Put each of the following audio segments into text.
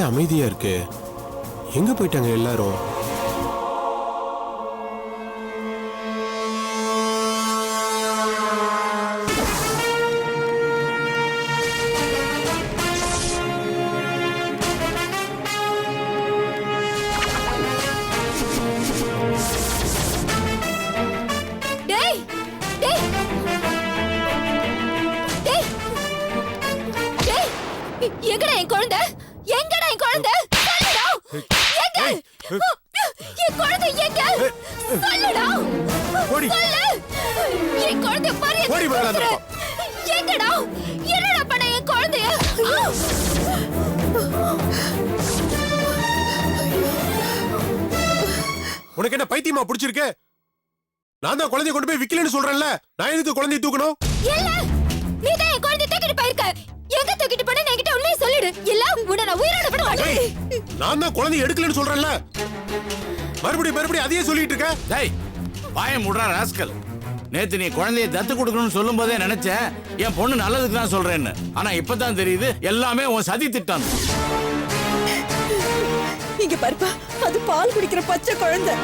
ஒரே அமைதியா இருக்கு. எங்க போயிட்டாங்க எல்லாரும்? எங்கடா என் குழந்தை? எங்கடா என் குழந்தை? சொல்லுடா. எங்க? என் குழந்தை எங்க? சொல்லுடா. சொல்லு. என் குழந்தை பாரு. எங்கடா? என்னடா பண்ண என் குழந்தைய? உனக்கு என்ன பைத்தியமா பிடிச்சிருக்கு? நான் தான் குழந்தைய கொண்டு போய் விக்கலன்னு சொல்றேன்ல. நான் எதுக்கு குழந்தைய தூக்கணும்? இல்ல. நீ தான் என் குழந்தைய தூக்கிட்டு போயிருக்க. எங்க தூக்கிட்டு போன என்கிட்ட உண்மையை சொல்லிடு. இல்ல உன்னை நான் உயிரோட விட மாட்டேன். நான் தான் குழந்தைய எடுக்கலன்னு சொல்றேன்ல. மறுபடியும் அதையே சொல்லிட்டு இருக்க. டேய் வாயை மூடுறா ராஸ்கல். நேத்து நீ குழந்தைய தத்து கொடுக்கணும்னு சொல்லும் போதே நினைச்சேன் என் பொண்ணு நல்லதுக்கு தான் சொல்றேன்னு. ஆனா இப்பதான் தெரியுது எல்லாமே உன் சதி திட்டம். நீங்க பாருப்பா, அது பால் குடிக்கிற பச்சை குழந்தை.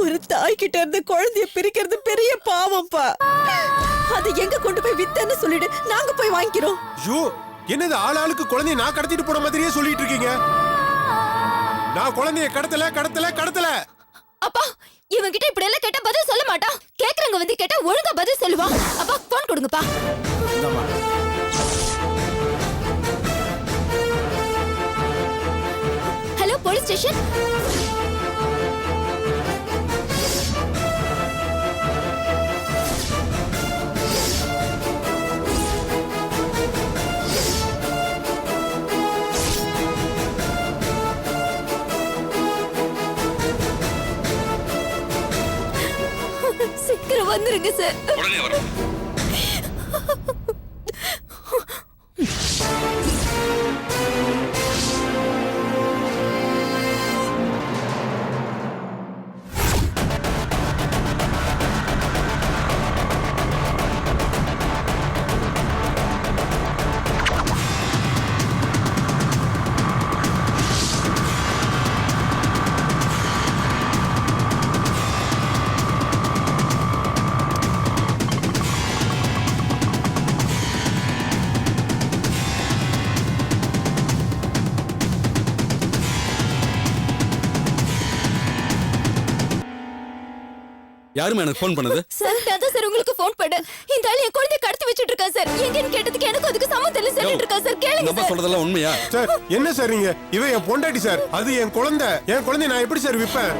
ஒரு தாய் கிட்ட இருந்து குழந்தைய பிரிக்கிறது பெரிய பாவம்ப்பா. அதை எங்க கொண்டு போய் வித்தன்னு சொல்லிடு, நாங்க போய் வாங்கிக்கிறோம். ஐயோ, என்னது ஆளாளுக்கு குழந்தைய நான் கடத்திட்டு போன மாதிரியே சொல்லிட்டு இருக்கீங்க. நான் குழந்தைய கடத்தல. அப்பா, இவன் கிட்ட இப்படி எல்லாம் கேட்டா பதில் சொல்ல மாட்டான். கேக்குறவங்க வந்து கேட்டா ஒழுங்கா பதில் சொல்லுவான். அப்பா போன் கொடுங்கப்பா. Hello police station. சீக்கிரம் வந்துருங்க சார். உடனே வரேன். யாருமே எனக்கு ஃபோன் பண்ணது? சார் நான் சார் உங்களுக்கு ஃபோன் பண்ணேன். இந்த ஆளு என் குழந்தைய கடத்தி வச்சிட்டு இருக்கான் சார். எங்கன்னு கேட்டதுக்கு எனக்கு அதுக்கு சம்மந்தம் இல்ல சொல்லிட்டு இருக்கான் சார். கேளுங்க நம்ம சார். சொல்றதெல்லாம் உண்மையா? சார் என்ன சார் நீங்க? இவன் என் பொண்டாட்டி சார். அது என் குழந்தை நான் எப்படி சார் விப்பேன்?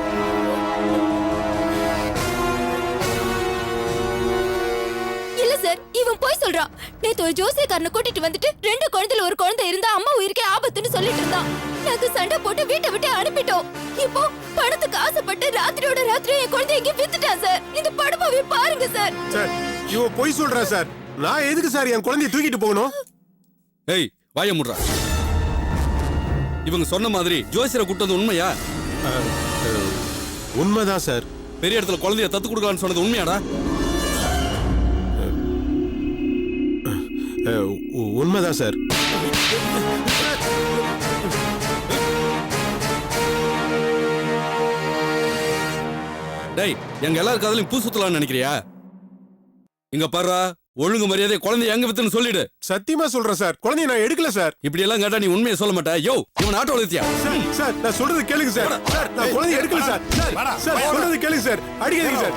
இல்ல சார், இவன் போய் சொல்றான். நேத்து ஒரு ஜோசியக்காரனை கூட்டிட்டு வந்துட்டு 2 குழந்தைல ஒரு குழந்தை இருந்தா அம்மா உயிருக்கே ஆபத்துன்னு சொல்லிட்டு இருந்தான். நாங்க சண்டை போட்டு வீட்டை விட்டு அனுப்பிட்டோம். இப்போ பணத்துக்கு ஆசைப்பட்டு ராத்திரியோட ராத்திரி என் குழந்தை எங்க வித்துட்டான் சார். இந்த படுபாவை பாருங்க சார். சார் இவன் போய் சொல்றா சார். நான் எதுக்கு சார் என் குழந்தைய தூக்கிட்டு போகணும்? ஏய் வாயை மூடுறா. இவங்க சொன்ன மாதிரி ஜோசியரை கூட்டது உண்மையா? உண்மைதான் சார். பெரிய இடத்துல குழந்தைய தத்து கொடுக்கலான்னு சொன்னது உண்மையாடா? உண்மைதான் சார். டேய் எங்க எல்லாரும் காதலையும் பூ சுத்தலாம்னு நினைக்கிறியா? இங்க பாருடா, ஒழுங்கு மரியாதை குழந்தைய எங்க வித்துன்னு சொல்லிடு. சத்தியமா சொல்றேன் சார், குழந்தைய நான் எடுக்கல சார். இப்படி எல்லாம் கேட்டா நீ உண்மையை சொல்ல மாட்டா. யோ இவன் ஆட்டோ எழுத்தியா? சார் நான் சொல்றது கேளுங்க சார். சார் நான் குழந்தைய எடுக்கல சார். சார் சொல்றது கேளுங்க சார். அடிக்காதீங்க சார்.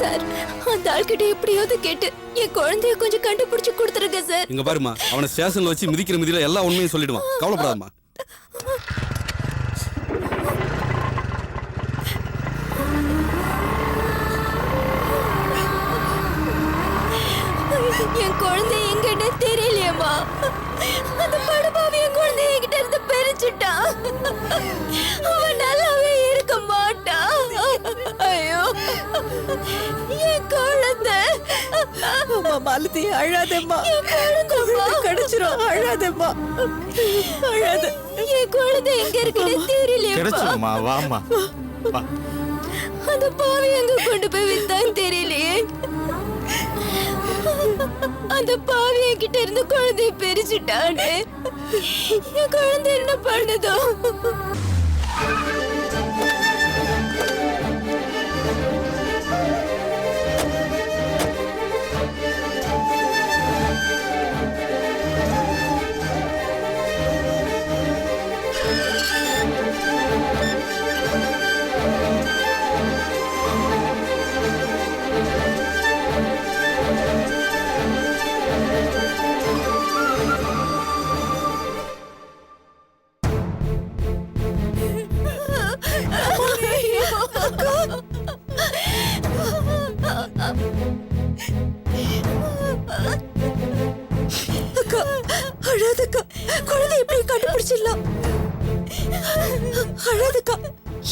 சார் அந்த ஆள்கிட்ட எப்படியாவது கேட்டு என் குழந்தைய கொஞ்சம் கண்டுபிடிச்சு கொடுத்துருங்க சார். இங்க பாருமா, அவனை ஸ்டேஷன்ல வச்சு மிதிக்கிற மிதியில எல்லா உண்மையும் சொல்லிடுவான். கவலைப்படாதம்மா. என் குழந்தை எங்கன்னு தெரியலையம்மா. அந்த படுபாவி என் குழந்தை என்கிட்ட இருந்து பிரிச்சுட்டான். அவன் நல்லாவே இருக்க மாட்டான். ஐயோ என் குழந்தை. அம்மா மாலதி அழாதேம்மா. குழந்தை கிடைச்சிரும். அழாதேம்மா, அழாத. என் குழந்தை எங்க இருக்குன்னு தெரியலையம்மா. கிடைச்சிருமா? வாமா. அந்த பாவி எங்க கொண்டு போய் வித்தான்னு தெரியலையே. அந்த பாவி என்கிட்ட இருந்து குழந்தைய பிரிச்சுட்டானே. என் குழந்தை என்ன பண்ணுதோ? அக்கா அழாதக்கா, குழந்தை எப்படி கண்டுபிடிச்சிடலாம்? அழாதக்கா,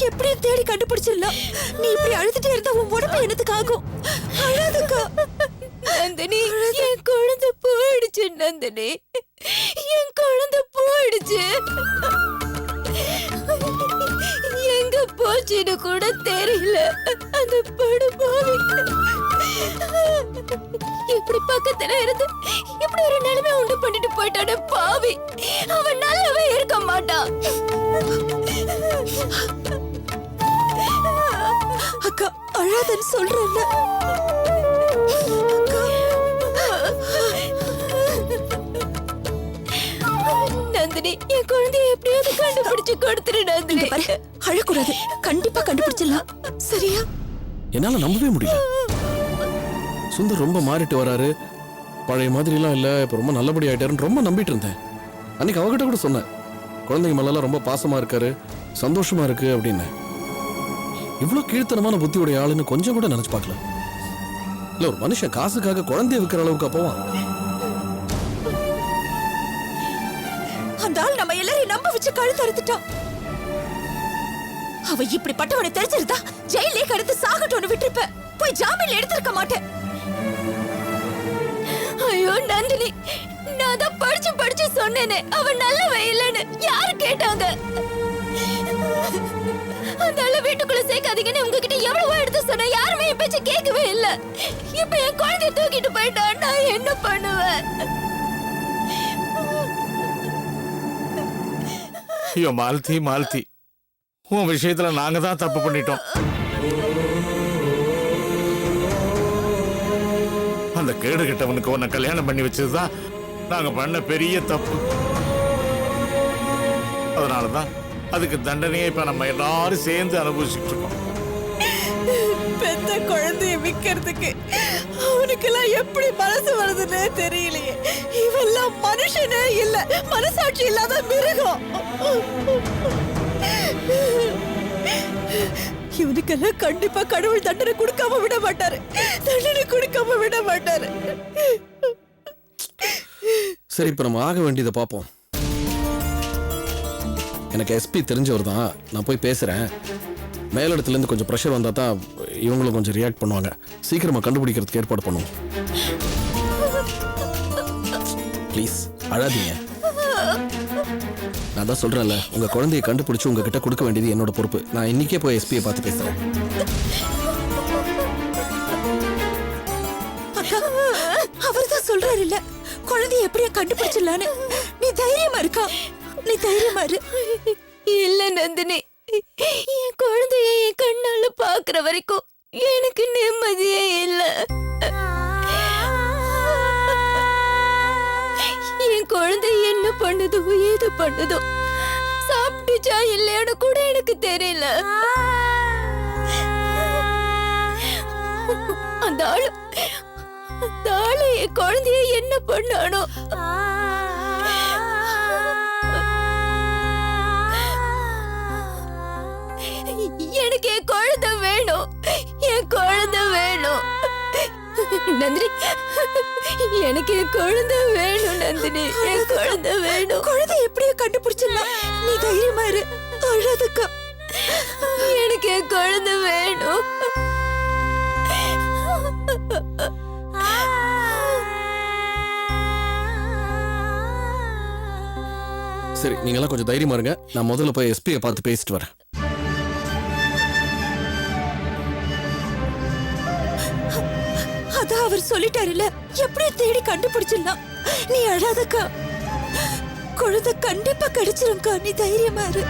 எப்படியும் தேடி கண்டுபிடிச்சிடலாம். நீ இப்படி அழுதுட்டே இருந்தா உன் உடம்பு என்னத்துக்கு ஆகும்? அழாதக்கா. நந்தினி, என் குழந்தை போயிடுச்சு. நந்தினி, என் குழந்தை போயிடுச்சு. எங்க போச்சுன்னு கூட தெரியல. அந்த படுபாவி இப்படி பக்கத்துல இருந்து இப்படி ஒரு நிலைமை உண்டு பண்ணிட்டு போயிட்டானே பாவி. அவன் நல்லவே இருக்க மாட்டான். அக்கா அழாதன்னு சொல்றேன்ல. நந்தினி, என் குழந்தைய எப்படியாவது கண்டுபிடிச்சு கொடுத்துரு. நந்தினி, அழக்கூடாது, கண்டிப்பா கண்டுபிடிச்சிடலாம். சரியா? என்னால நம்பவே முடியல. சுந்தர் ரொம்ப மாறிட்டு வராரு, பழைய மாதிரிலாம் இல்ல, இப்ப ரொம்ப நல்லபடி ஆயிட்டாருன்னு ரொம்ப நம்பிட்டு இருந்தேன். அன்னைக்கு அவகிட்ட கூட சொன்னேன், குழந்தைங்க மேலாம் ரொம்ப பாசமா இருக்காரு, சந்தோஷமா இருக்கு அப்படின்னு. இவ்வளவு கீழ்த்தனமான புத்தியுடைய ஆளுன்னு கொஞ்சம் கூட நினைச்சு பார்க்கல. இல்ல, ஒரு மனுஷன் காசுக்காக குழந்தைய விற்கிற அளவுக்கு அப்போவான். அந்த ஆள் நம்ம எல்லாரையும் நம்ப வச்சு கழுத்து அறுத்துட்டான். அவ இப்படிப்பட்டவனை தெரிஞ்சிருந்தா ஜெயிலே கடந்து சாகட்டும்னு விட்டுருப்ப. போய் ஜாமீன்ல எடுத்திருக்க மாட்டேன். ஐயோ நந்தினி, நான் தான் படிச்சு சொன்னேனே அவன் நல்லவே இல்லைன்னு. யாரு கேட்டாங்க? அந்த ஆளை வீட்டுக்குள்ள சேர்க்காதீங்கன்னு உங்ககிட்ட எவ்வளவோ எடுத்து சொன்ன, யாருமே என் பேச்ச கேட்கவே இல்ல. இப்ப என் குழந்தைய தூக்கிட்டு போயிட்டான். நான் என்ன பண்ணுவேன்? ஐயோ மாலதி, உன் விஷயத்துல நாங்க தான் தப்பு பண்ணிட்டோம். அந்த கேடு கெட்டவனுக்கு உன்னை கல்யாணம் பண்ணி வச்சதுதான் நாங்க பண்ண பெரிய தப்பு. அதனாலதான் அதுக்கு தண்டனையை இப்ப நம்ம எல்லாரும் சேர்ந்து அனுபவிச்சுட்டு இருக்கோம். பெத்த குழந்தைய விக்கிறதுக்கு அவனுக்கெல்லாம் எப்படி மனசு வருதுன்னே தெரியலையே. இவெல்லாம் மனுஷனே இல்ல, மனசாட்சி இல்லாத மிருகம். இவனுக்கெல்லாம் கண்டிப்பா கடவுள் தண்டனை கொடுக்காம விட மாட்டாரு. சரி, இப்ப நம்ம ஆக வேண்டியதை பார்ப்போம். எனக்கு எஸ்பி தெரிஞ்சவர் தான், நான் போய் பேசுறேன். மேலிடத்துல இருந்து கொஞ்சம் ப்ரெஷர் வந்தா தான் இவங்களும் கொஞ்சம் ரியாக்ட் பண்ணுவாங்க. சீக்கிரமா கண்டுபிடிக்கிறதுக்கு ஏற்பாடு பண்ணுவோம். ப்ளீஸ் அழாதீங்க. நான் தான் சொல்றேன்ல, உங்க குழந்தையை கண்டுபிடிச்சு உங்ககிட்ட கொடுக்க வேண்டியது என்னோட பொறுப்பு. நான் இன்னைக்கே போய் எஸ்பியை பார்த்து பேசுறேன். அவர்தான் சொல்றாரு இல்ல, குழந்தைய எப்படியா கண்டுபிடிச்சிடலான்னு. நீ தைரியமா இருக்கா? நீ தைரியமா இரு. இல்ல நந்தினி, என் குழந்தைய என் கண்ணால பாக்குற வரைக்கும் எனக்கு நிம்மதியே இல்ல. என் குழந்தை என்ன பண்ணுதோ ஏது பண்ணுதோ, சாப்பிட்டுச்சா இல்லையான்னு கூட எனக்கு தெரியல. அந்த ஆளு என் குழந்தைய என்ன பண்ணானோ. எனக்கு என் குழந்தை வேணும், என் குழந்தை வேணும். நந்தினி, எனக்கு என் குழந்தை வேணும். நந்தினி, என் குழந்தை வேணும். குழந்தை எப்படியோ கண்டுபிடிச்சிடலாம். நீ தைரியமா இரு, அழாதக்கா. எனக்கு என் குழந்தை வேணும். சரி, நீங்களாம் கொஞ்சம் தைரியமா இருங்க. நான் முதல்ல போய் எஸ்பியை பார்த்து பேசிட்டு வரேன். அதான் அவர் சொல்லிட்டாருல, எப்படியும் தேடி கண்டுபிடிச்சிடலாம். நீ அழாதக்கா, குழந்தை கண்டிப்பா கிடைச்சிரும்க்கா. நீ தைரியமா இரு.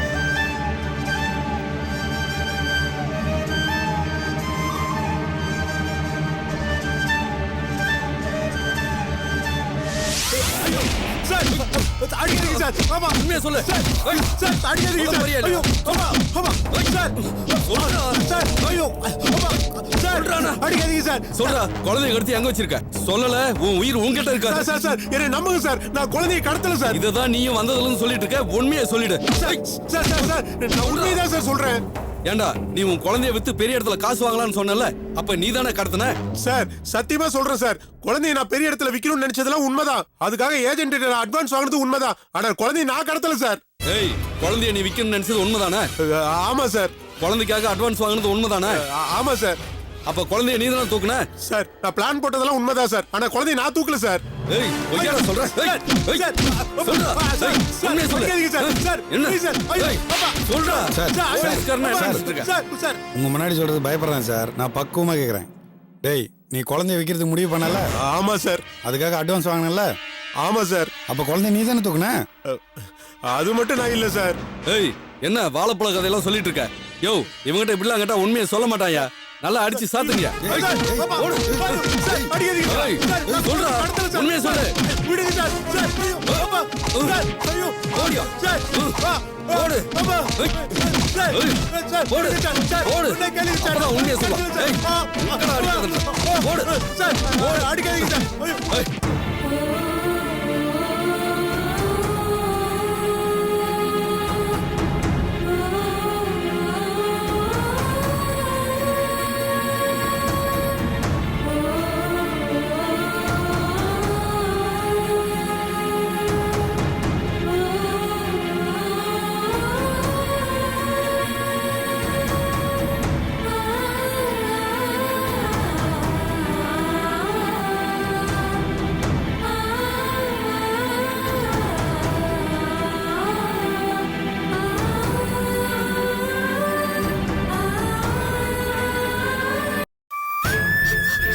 சார் அடிக்காதீங்க சார். ஆமா உண்மையை சொல்லு. சார் அடிக்காதீங்க சார். ஐயோ ஆமா ஆமா சார் சார் ஐயோ ஆமா சார் அடிக்காதீங்க சார். சொல்றா, குழந்தைய கடத்தி எங்க வச்சிருக்க? சொல்லல, உன் உயிர் உன்கிட்ட இருக்காது. சார் சார் என்னை நம்புங்க சார், நான் குழந்தையை கடத்தல சார். இதுதான் நீயும் வந்ததுல சொல்லிட்டு இருக்க. உண்மையை சொல்லிடு. சார் சார் சார் சார் நான் உண்மையதான் சார் சொல்றேன். ஏண்டா, நீ உன் குழந்தைய வித்து பெரிய இடத்துல காசு வாங்கலாம்னு சொன்னல, அப்ப நீ தானே கடத்தின? சார் சத்தியமா சொல்றேன் சார், குழந்தையை நான் பெரிய இடத்துல விக்கணும்னு நினைச்சதெல்லாம் உண்மைதான். அதுக்காக ஏஜென்ட் அட்வான்ஸ் வாங்குறது உண்மைதான். ஆனா குழந்தையை நான் கடத்தல சார். ஏய், குழந்தைய நீ விக்கணும்னு நினைச்சது உண்மைதானே? ஆமா சார். குழந்தைக்காக அட்வான்ஸ் வாங்குனது உண்மைதானே? ஆமா சார். அப்ப குழந்தைய நீ தானே தூக்குன? சார் நான் பிளான் போட்டதெல்லாம் உண்மைதான் சார். ஆனா குழந்தையை நான் தூக்கல சார். ஏய், பொய்யாடா சொல்ற? ஏய், ஏய், சொல்றா. ஏய், உண்மையை சொல்லு. என்ன? ஏய், சொல்றா. போலீஸ்காரனா என்ன நினைச்சிட்டு இருக்க? உங்க முன்னாடி சொல்றது பயப்படுறேன் சார். நான் பக்குவமா கேக்குறேன். டேய், நீ குழந்தைய விக்கிறதுக்கு முடிவு பண்ணல? ஆமா சார். அதுக்காக அட்வான்ஸ் வாங்கினல? ஆமா சார். அப்ப குழந்தைய நீ தானே தூக்குன? அது மட்டும் நான் இல்ல சார். ஏய், என்ன வாழைப்பழ கதையெல்லாம் சொல்லிட்டு இருக்க? யோ, இவங்கிட்ட இப்படிலாம் கேட்டா உண்மையை சொல்ல மாட்டாயா? நல்லா அடிச்சு சாத்துங்க. சொல்றா, உண்மையை சொல்லு. விடுங்க சார். சார் ஐயோ ஓடியா. சார் ஓடு. சார் ஓடு. ஓடு. அப்பதான் உண்மையை சொல்லலாம். ஏய், எங்கடா அடிக்காதீங்க. ஓடு. சார் அடிக்காதீங்க சார். ஏய்.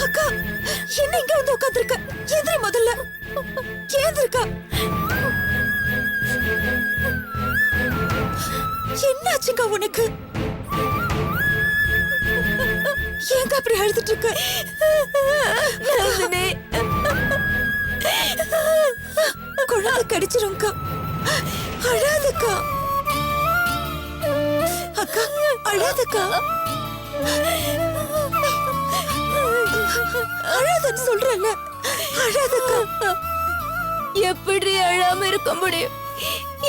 அக்கா, என்ன இங்க வந்து உட்கார்ந்திருக்க? எந்திரி முதல்ல. ஏந்திருக்கா. என்னாச்சுக்கா உனக்கு? ஏங்க அப்படி அழுதுட்டு இருக்க? குழந்தை கடிச்சிரும்க்கா. அழாதக்கா. அக்கா அழாதக்கா. அழாதன்னு சொல்றல. அழாதக்கா. எப்படி அழாம இருக்க முடியும்?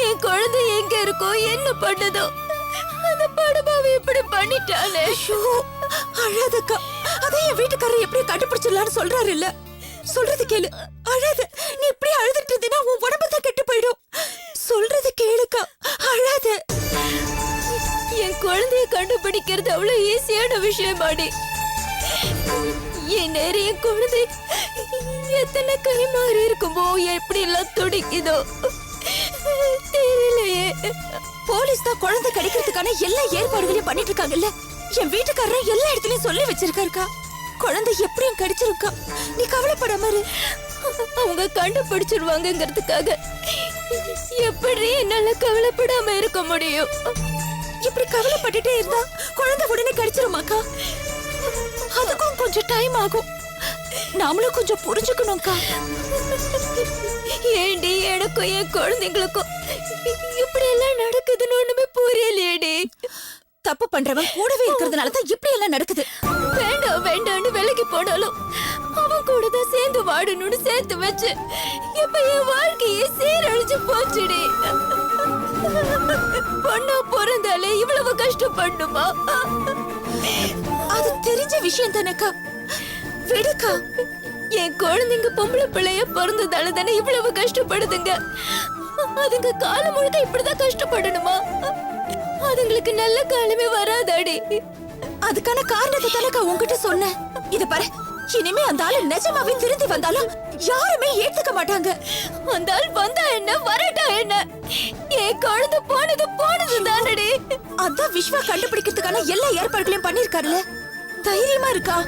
என் குழந்தை எங்க இருக்கோ, என்ன பண்ணதோ, அந்த படுபாவை இப்படி பண்ணிட்டானே. ஐயோ, அழாதக்கா. அதே என் வீட்டுக்காரர் எப்படி கண்டுபிடிச்சிடலான்னு சொல்றாரு இல்ல. சொல்றது கேளு. அழாத. நீ இப்படி அழுதுட்டு இருந்தீனா உன் உடம்பு தான் கெட்டு போயிடும். சொல்றது கேளுக்கா. அழாத. என் குழந்தைய கண்டுபிடிக்கிறது அவ்வளவு ஈஸியான விஷயமாடி. என் நிறைய குழந்தை எத்தனை கை மாறி இருக்குமோ, எப்படி எல்லாம் துடிக்குதோ தெரியலையே. போலீஸ் தான் குழந்தை கிடைக்கிறதுக்கான எல்லா ஏற்பாடுகளையும் பண்ணிட்டு இருக்காங்கல்ல. என் வீட்டுக்காரர் எல்லா இடத்துலயும் சொல்லி வச்சிருக்காருக்கா. குழந்தை எப்படியும் கிடைச்சிருக்கா. நீ கவலைப்படாம இரு. அவங்க கண்டுபிடிச்சிருவாங்கங்கிறதுக்காக எப்படி என்னால கவலைப்படாம இருக்க முடியும்? இப்படி கவலைப்பட்டுட்டே இருந்தா குழந்தை உடனே கிடைச்சிருமாக்கா. அதுக்கும் கொஞ்சம் டைம் ஆகும். நாமளும் கொஞ்சம் புரிஞ்சுக்கணும்க்கா. ஏண்டி, எனக்கும் என் குழந்தைங்களுக்கும் இப்படி எல்லாம் நடக்குதுன்னு ஒண்ணுமே புரியலையேடி. தப்பு பண்றவன் கூடவே இருக்கிறதுனால தான் இப்படி எல்லாம் நடக்குது. வேண்டாம் வேண்டாம்னு விலைக்கு போனாலும் அவன் கூட தான் சேர்ந்து வாடணும்னு சேர்த்து வச்சு இப்ப என் வாழ்க்கையே சீரழிச்சு போச்சுடி. பொண்ணா பிறந்தாலே இவ்வளவு கஷ்டப்படணுமா? அது தெரிஞ்ச விஷயம் தானக்கா. விடுக்கா. என் குழந்தைங்க பொம்பளை பிள்ளைய பிறந்ததால தானே இவ்வளவு கஷ்டப்படுதுங்க. அதுங்க காலம் முழுக்க இப்படிதான் கஷ்டப்படணுமா? அதுங்களுக்கு நல்ல காலமே வராதாடி. அதுக்கான காரணத்தை தானக்கா உன்கிட்ட சொன்னேன். இத பாரு, இனிமே அந்த ஆளு நிஜமாவே திருந்தி வந்தாலும் யாருமே ஏத்துக்க மாட்டாங்க. அந்த ஆள் வந்தா என்ன, வரட்டா என்ன, என் குழந்தை போனது தானடி. அதான் விஸ்வா கண்டுபிடிக்கிறதுக்கான எல்லா ஏற்பாடுகளையும் பண்ணிருக்காருல. தைரியமா இருக்கா.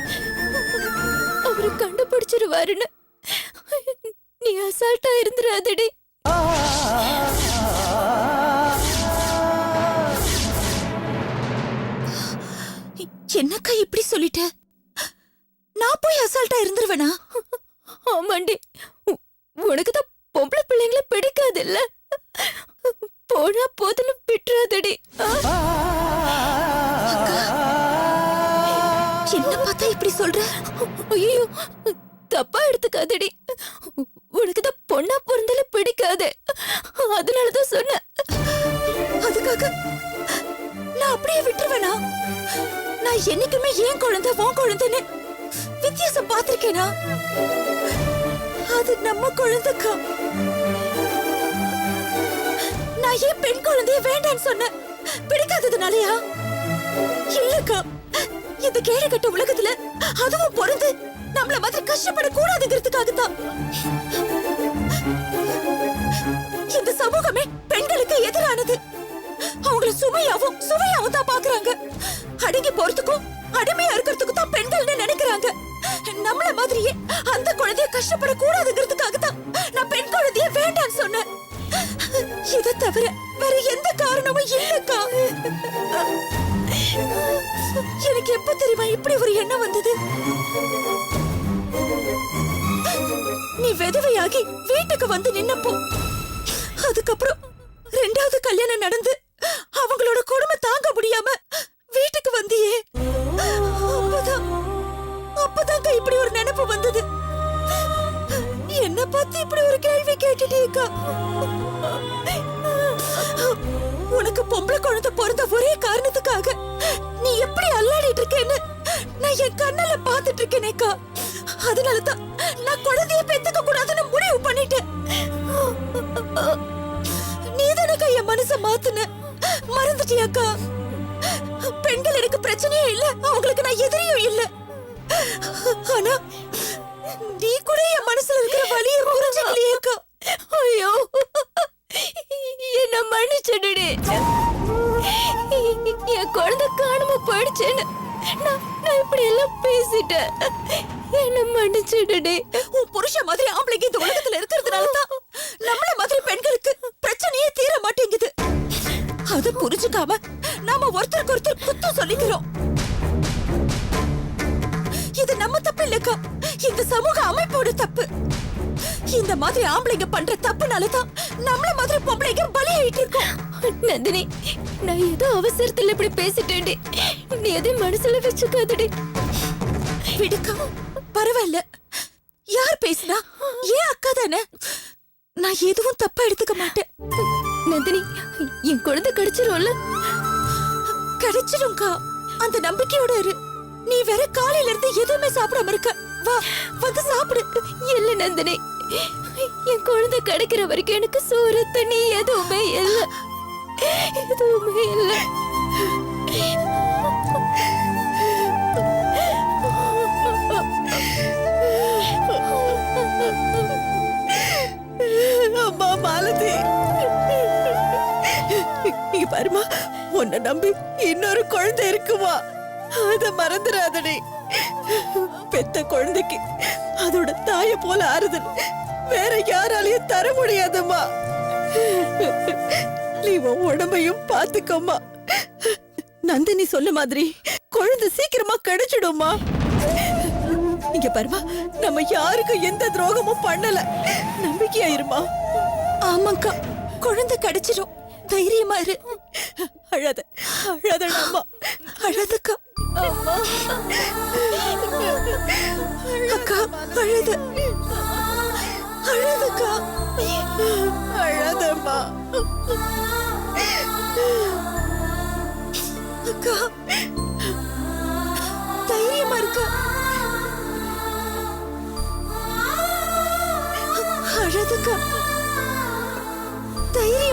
அவரு கண்டுபிடிச்சிருவாருன்னு நீ அசால்ட்டா இருந்துராதடி. என்னக்கா இப்படி சொல்லிட்ட? நான் போய் அசால்ட்டா இருந்துருவேனா? ஆமாண்டி, உனக்கு தான் பொம்பளை பிள்ளைங்கள பிடிக்காது இல்ல? போனா போதுன்னு விட்டுறாதடி. என்ன பார்த்தா இப்படி சொல்ற? ஐயோ, தப்பா எடுத்துக்காதடி. உனக்கு தான் பொண்ணா பிறந்தால பிடிக்காது, அதனாலதான் சொன்ன. அதுக்காக நான் அப்படியே விட்டுருவேனா? நான் என்னைக்குமே ஏன் குழந்தை உன் குழந்தைன்னு வித்தியாசம் பார்த்திருக்கேனா? அது நம்ம குழந்தைக்கா. நான் ஏன் பெண் குழந்தைய வேண்டான்னு சொன்ன? பிடிக்காததுனாலயா? இல்லக்கா, இந்த கேடு கட்ட உலகத்துல அதுவும் பிறந்து நம்மள மாதிரி கஷ்டப்பட கூடாதுங்கிறதுக்காகத்தான். இந்த சமூகமே பெண்களுக்கு எதிரானது. அவங்கள சுமையாவும் தான் பாக்குறாங்க. அடங்கி போறதுக்கும் அடிமையா இருக்கிறதுக்கும் தான் பெண்கள்னு நினைக்கிறாங்க. நம்மள மாதிரியே அந்த குழந்தைய கஷ்டப்பட கூடாதுங்கிறதுக்காகத்தான் நான் பெண் குழந்தைய வேண்டான்னு சொன்னேன். இதை தவிர வேற எந்த காரணமும் இல்லக்கா. எனக்கு எப்ப தெரியுமா இப்படி ஒரு எண்ணம் வந்தது? நீ விதவையாகி வீட்டுக்கு வந்து நின்னப்போ, அதுக்கப்புறம் 2வது கல்யாணம் நடந்து அவங்களோட கொடுமை தாங்க முடியாம வீட்டுக்கு வந்தியே, அப்பதான் இப்படி ஒரு நினைப்பு வந்தது. என்ன பார்த்து இப்படி ஒரு கேள்வி கேட்டுட்டேக்கா. உனக்கு பொம்பளை குழந்தை பிறந்த ஒரே காரணத்துக்காக நீ எப்படி அல்லாடிட்டு இருக்கேன்னு நான் என் கண்ணால பாத்துட்டு இருக்கேனேக்கா. அதனாலதான் நான் குழந்தைய பெத்துக்க கூடாதுன்னு முடிவு பண்ணிட்டேன். நீதானக்கா என் மனச மாத்துன, மறந்துட்டியாக்கா? பெண்கள் எனக்கு பிரச்சனையே இல்ல, அவங்களுக்கு நான் எதிரியும் இல்ல. ஆனா நீ கூட என் மனசுல இருக்கிற வலியை புரிஞ்சுக்கலையேக்கா. ஐயோ, என்ன மன்னிச்சிடுடி. என் குழந்தை காணாம போயிடுச்சேன்னு நான் இப்படி எல்லாம் பேசிட்டேன். என்ன மன்னிச்சிடுடி. உன் புருஷன் மாதிரி ஆம்பளைங்க இந்த உலகத்துல இருக்கிறதுனாலதான் நம்மள மாதிரி பெண்களுக்கு பிரச்சனையே தீர மாட்டேங்குது. அத புரிஞ்சுக்காம நாம ஒருத்தருக்கு ஒருத்தர் குத்தம் சொல்லிக்கிறோம். இது நம்ம தப்பு இல்லக்கா, இந்த சமூக அமைப்போட தப்பு. இந்த மாதிரி ஆம்பளைங்க பண்ற தப்புனாலதான் நம்மள மாதிரி பொம்பளைங்க பலியாயிட்டு இருக்கோம். நந்தினி, நான் ஏதோ அவசரத்துல இப்படி பேசிட்டேன்டி. நீ எதையும் மனசுல வச்சுக்காதடி. விடுக்கா, பரவாயில்ல. யார் பேசினா ஏன் அக்கா தானே, நான் எதுவும் தப்பா எடுத்துக்க மாட்டேன். நந்தினி, என் குழந்தை கிடைச்சிரும்ல? கிடைச்சிடும்க்கா, அந்த நம்பிக்கையோட இரு. நீ வேற காலையில இருந்து எதுவுமே சாப்பிடாம இருக்க. வா, வந்து சாப்பிடு. இல்ல நந்தினி, என் குழந்தை கிடைக்கிற வரைக்கும் எனக்கு சோறு தண்ணி எதுவுமே இல்ல, எதுவுமே இல்ல. அம்மா மாலதி, இங்க பாருமா, உன்னை நம்பி இன்னொரு குழந்தை இருக்குமா, அத மறந்துடாதடி. பெத்த குழந்தைக்கு அதோட தாய போல ஆறுதல் வேற யாராலையும் தர முடியாதம்மா. நீ உன் உடம்பையும் பாத்துக்கம்மா. நந்தினி சொல்ல மாதிரி குழந்தை சீக்கிரமா கிடைச்சிடும்மா. இங்க பாருமா, நம்ம யாருக்கும் எந்த துரோகமும் பண்ணல, நம்பிக்கையா இருமா. ஆமாக்கா, குழந்தை கிடைச்சிடும், தைரியமா இரு. அழாத அழாதடாமா, அழாதக்கா. அக்கா, அழுத அழுதக்கா, அழாதம்மா. அக்கா, தைரியமா இருக்கா? அழாதக்கா, தைரியம்